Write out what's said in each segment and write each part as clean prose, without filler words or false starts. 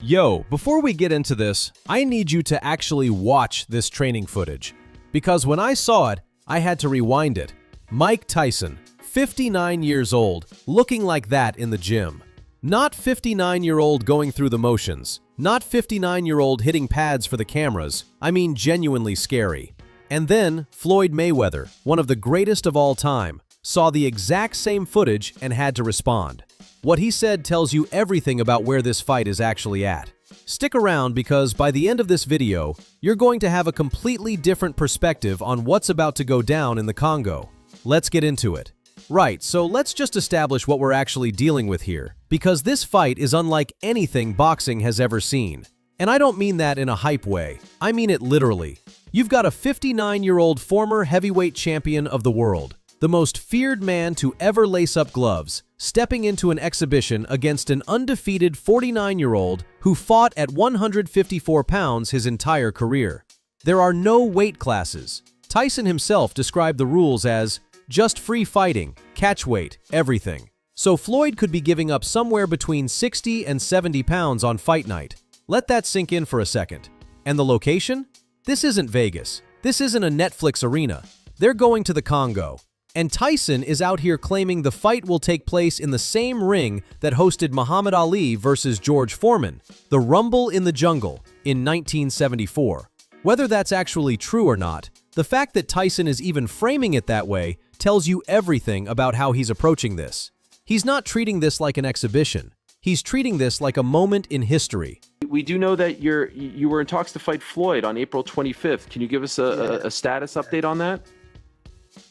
Yo, before we get into this, I need you to actually watch this training footage. Because when I saw it, I had to rewind it. Mike Tyson, 59 years old, looking like that in the gym. Not 59-year-old going through the motions. Not 59-year-old hitting pads for the cameras. I mean genuinely scary. And then, Floyd Mayweather, one of the greatest of all time, saw the exact same footage and had to respond. What he said tells you everything about where this fight is actually at. Stick around because by the end of this video, you're going to have a completely different perspective on what's about to go down in the Congo. Let's get into it. Right, so let's just establish what we're actually dealing with here, because this fight is unlike anything boxing has ever seen. And I don't mean that in a hype way, I mean it literally. You've got a 59-year-old former heavyweight champion of the world, the most feared man to ever lace up gloves, stepping into an exhibition against an undefeated 49-year-old who fought at 154 pounds his entire career. There are no weight classes. Tyson himself described the rules as just free fighting, catch weight, everything. So Floyd could be giving up somewhere between 60 and 70 pounds on fight night. Let that sink in for a second. And the location? This isn't Vegas. This isn't a Netflix arena. They're going to the Congo. And Tyson is out here claiming the fight will take place in the same ring that hosted Muhammad Ali versus George Foreman, the Rumble in the Jungle, in 1974. Whether that's actually true or not, the fact that Tyson is even framing it that way tells you everything about how he's approaching this. He's not treating this like an exhibition. He's treating this like a moment in history. We do know that you were in talks to fight Floyd on April 25th. Can you give us a status update on that?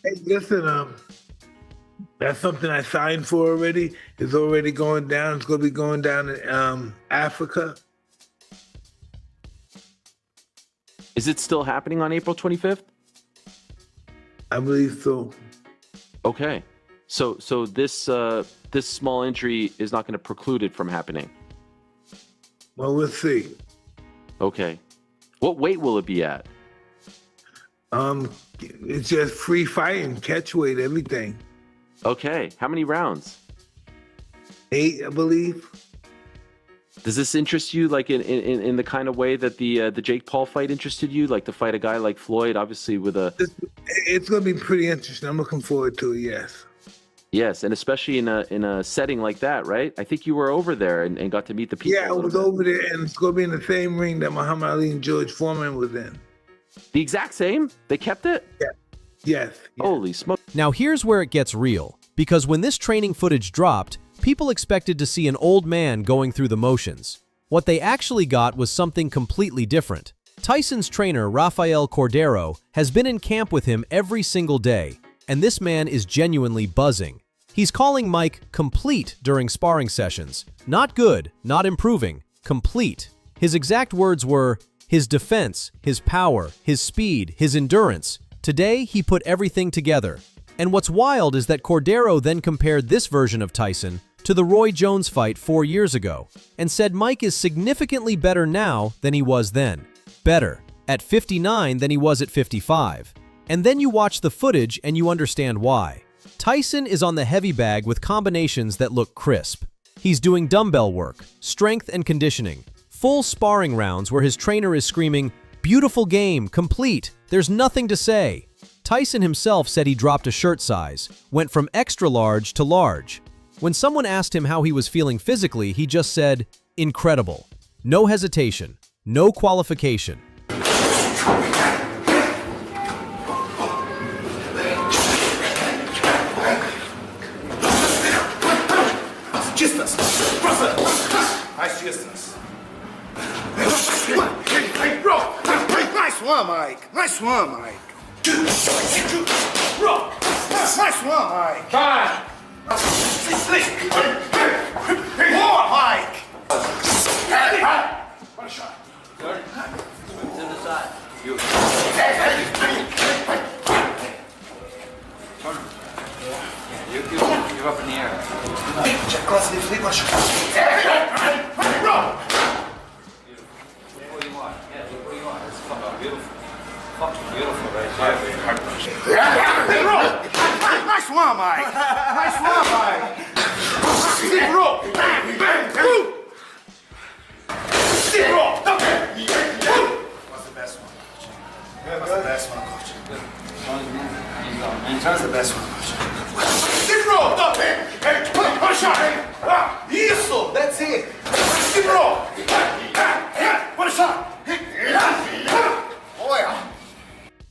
Hey, listen, that's something I signed for already. It's already going down. It's going to be going down in Africa. Is it still happening on April 25th? I believe so. Okay. So this small injury is not going to preclude it from happening? Well, we'll see. Okay. What weight will it be at? It's just free fighting, catch weight, everything. Okay. How many rounds? 8, I believe. Does this interest you, like in the kind of way that the Jake Paul fight interested you, like to fight a guy like Floyd, obviously with a? It's going to be pretty interesting. I'm looking forward to it. Yes. Yes, and especially in a setting like that, right? I think you were over there and got to meet the people. Yeah, I was over there, and it's going to be in the same ring that Muhammad Ali and George Foreman was in. The exact same? They kept it? Yeah. Yes. Holy smoke. Now here's where it gets real, because when this training footage dropped, people expected to see an old man going through the motions. What they actually got was something completely different. Tyson's trainer, Rafael Cordero, has been in camp with him every single day, and this man is genuinely buzzing. He's calling Mike complete during sparring sessions. Not good, not improving, complete. His exact words were, his defense, his power, his speed, his endurance. Today, he put everything together. And what's wild is that Cordero then compared this version of Tyson to the Roy Jones fight 4 years ago, and said Mike is significantly better now than he was then. Better at 59 than he was at 55. And then you watch the footage and you understand why. Tyson is on the heavy bag with combinations that look crisp. He's doing dumbbell work, strength and conditioning, full sparring rounds where his trainer is screaming, "Beautiful game, complete, there's nothing to say." Tyson himself said he dropped a shirt size, went from extra large to large. When someone asked him how he was feeling physically, he just said, "Incredible." No hesitation, no qualification. Nice one, Mike. Nice one, Mike. Nice one, Mike. Time. More, Mike. One shot. Good. To the side. You. You're up in the air. Check cross the flip. One shot. Beautiful right there. Nice one, Mike. Nice one, Mike. Big rope. Bang, bang, bang. That's the best one. Keep roll, up there. Hey, put a shot. Isso, that's it. Keep roll. Put a shot. Oh, yeah.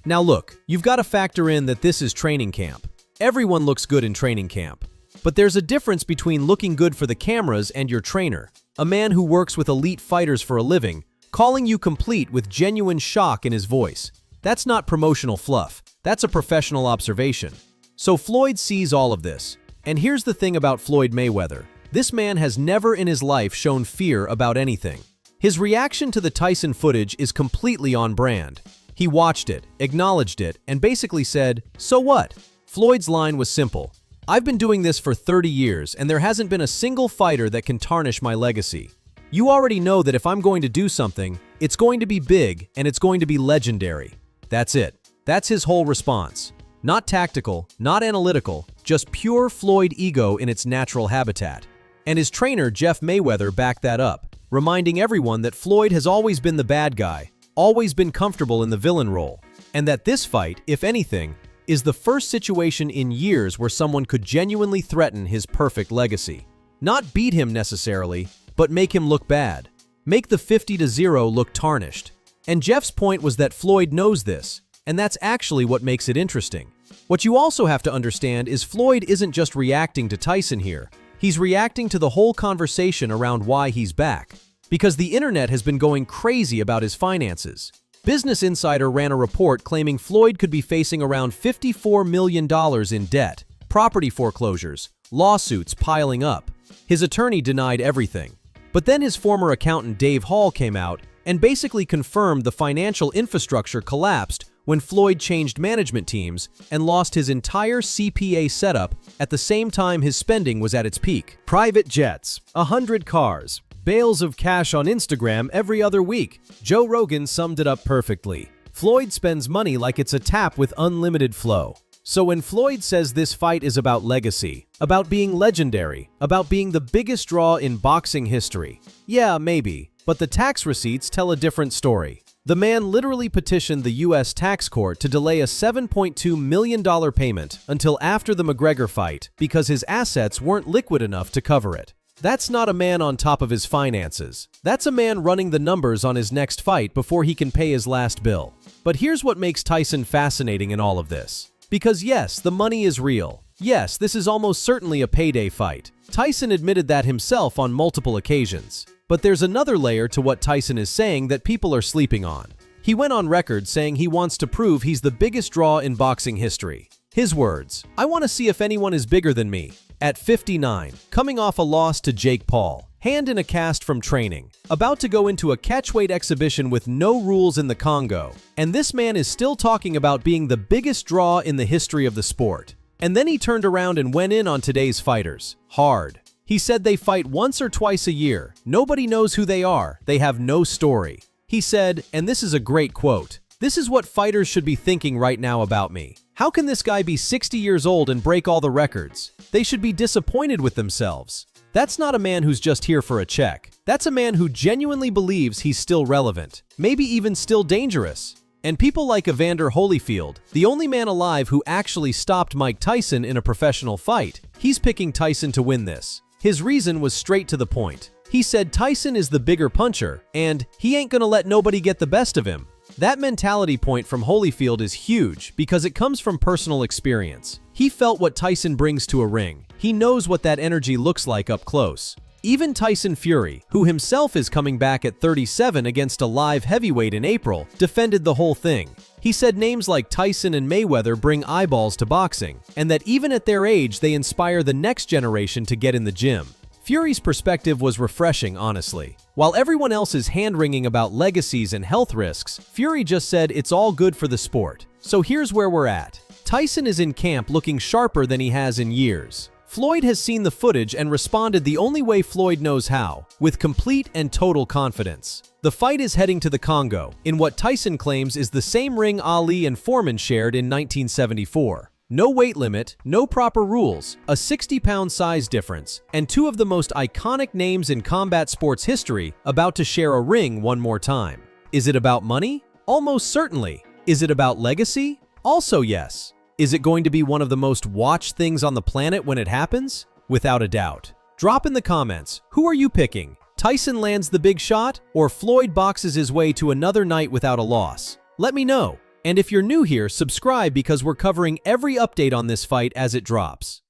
Now look, you've got to factor in that this is training camp. Everyone looks good in training camp. But there's a difference between looking good for the cameras and your trainer, a man who works with elite fighters for a living, calling you complete with genuine shock in his voice. That's not promotional fluff. That's a professional observation. So Floyd sees all of this. And here's the thing about Floyd Mayweather. This man has never in his life shown fear about anything. His reaction to the Tyson footage is completely on brand. He watched it, acknowledged it, and basically said, "So what?" Floyd's line was simple. "I've been doing this for 30 years, and there hasn't been a single fighter that can tarnish my legacy. You already know that if I'm going to do something, it's going to be big and it's going to be legendary." That's it. That's his whole response. Not tactical, not analytical, just pure Floyd ego in its natural habitat. And his trainer, Jeff Mayweather, backed that up, reminding everyone that Floyd has always been the bad guy, always been comfortable in the villain role, and that this fight, if anything, is the first situation in years where someone could genuinely threaten his perfect legacy. Not beat him necessarily, but make him look bad. Make the 50-0 look tarnished. And Jeff's point was that Floyd knows this, and that's actually what makes it interesting. What you also have to understand is Floyd isn't just reacting to Tyson here. He's reacting to the whole conversation around why he's back. Because the internet has been going crazy about his finances. Business Insider ran a report claiming Floyd could be facing around $54 million in debt, property foreclosures, lawsuits piling up. His attorney denied everything. But then his former accountant Dave Hall came out and basically confirmed the financial infrastructure collapsed when Floyd changed management teams and lost his entire CPA setup at the same time his spending was at its peak. Private jets, 100 cars, bales of cash on Instagram every other week. Joe Rogan summed it up perfectly. Floyd spends money like it's a tap with unlimited flow. So when Floyd says this fight is about legacy, about being legendary, about being the biggest draw in boxing history, yeah, maybe, but the tax receipts tell a different story. The man literally petitioned the U.S. tax court to delay a $7.2 million payment until after the McGregor fight because his assets weren't liquid enough to cover it. That's not a man on top of his finances. That's a man running the numbers on his next fight before he can pay his last bill. But here's what makes Tyson fascinating in all of this. Because yes, the money is real. Yes, this is almost certainly a payday fight. Tyson admitted that himself on multiple occasions. But there's another layer to what Tyson is saying that people are sleeping on. He went on record saying he wants to prove he's the biggest draw in boxing history. His words, "I want to see if anyone is bigger than me." At 59, coming off a loss to Jake Paul, hand in a cast from training, about to go into a catchweight exhibition with no rules in the Congo, and this man is still talking about being the biggest draw in the history of the sport. And then he turned around and went in on today's fighters. Hard. He said they fight once or twice a year. Nobody knows who they are. They have no story. He said, and this is a great quote, "This is what fighters should be thinking right now about me. How can this guy be 60 years old and break all the records? They should be disappointed with themselves." That's not a man who's just here for a check. That's a man who genuinely believes he's still relevant, maybe even still dangerous. And people like Evander Holyfield, the only man alive who actually stopped Mike Tyson in a professional fight, he's picking Tyson to win this. His reason was straight to the point. He said Tyson is the bigger puncher, and he ain't gonna let nobody get the best of him. That mentality point from Holyfield is huge because it comes from personal experience. He felt what Tyson brings to a ring. He knows what that energy looks like up close. Even Tyson Fury, who himself is coming back at 37 against a live heavyweight in April, defended the whole thing. He said names like Tyson and Mayweather bring eyeballs to boxing, and that even at their age they inspire the next generation to get in the gym. Fury's perspective was refreshing, honestly. While everyone else is hand-wringing about legacies and health risks, Fury just said it's all good for the sport. So here's where we're at. Tyson is in camp looking sharper than he has in years. Floyd has seen the footage and responded the only way Floyd knows how, with complete and total confidence. The fight is heading to the Congo, in what Tyson claims is the same ring Ali and Foreman shared in 1974. No weight limit, no proper rules, a 60-pound size difference, and two of the most iconic names in combat sports history about to share a ring one more time. Is it about money? Almost certainly. Is it about legacy? Also yes. Is it going to be one of the most watched things on the planet when it happens? Without a doubt. Drop in the comments, who are you picking? Tyson lands the big shot, or Floyd boxes his way to another night without a loss? Let me know. And if you're new here, subscribe because we're covering every update on this fight as it drops.